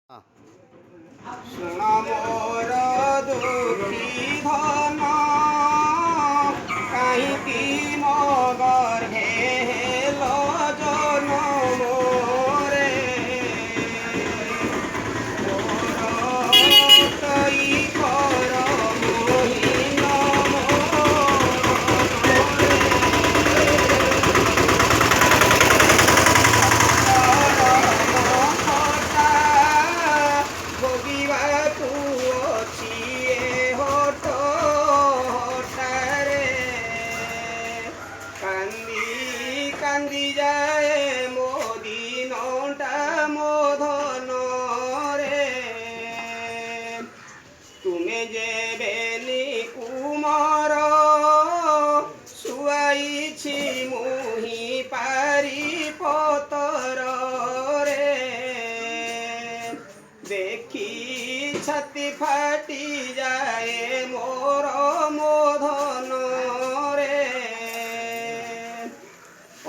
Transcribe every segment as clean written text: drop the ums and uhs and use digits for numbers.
শুণ মোর দুঃখী ধন কাহিঁকি মো গর্ভে হেল জনম রে মোর তৈ কর মোহিন ভোগিবা তু অছি হট হটারে কান্দি কান্দি যায় মো দিনটা মো ধন রে তুমি যে বেলি কুমার শুয়াইছি মুহি পারি পতর রে দেখি ছাতি ফাটি যায় মোর মোধন রে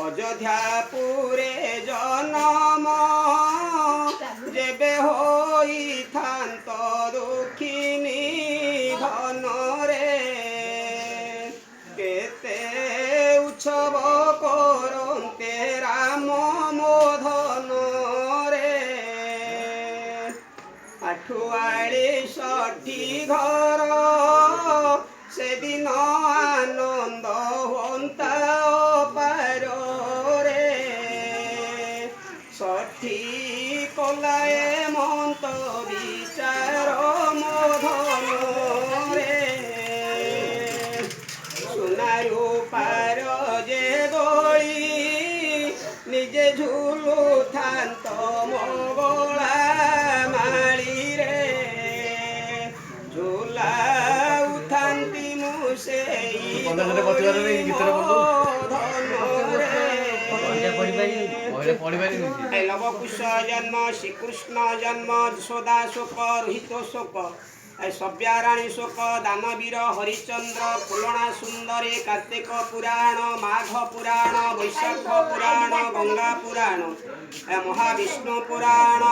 অযোধ্যাপুরে জনম যেবে হইথান্ত দুঃখিনী ধন রে কেতে উৎসব করন্তে রাম মোধন রে আঠুয়াড়ি ষঠি ঘর সেদিন আনন্দ হন্তা পার রে ষঠি কলায় মন্ত বিচার মোধন রে সোনারু পার যে দোଳି নিজে ঝুলু থান্ত মোগলা মাଳି রে ঝুলা উঠান্তি মু সেই লবকুশ জন্ম শ্রীকৃষ্ণ জন্ম যশোদা শোক রোহিত শোক সভ্যারাণী শোক দানবীর হরিচন্দ্র পুলଣା সুন্দরী কার্তিক পুরাণ মাঘ পুরাণ বৈଶାখ পুরাণ গঙ্গা পুরাণ মহাবিষ্ণু পুরাণ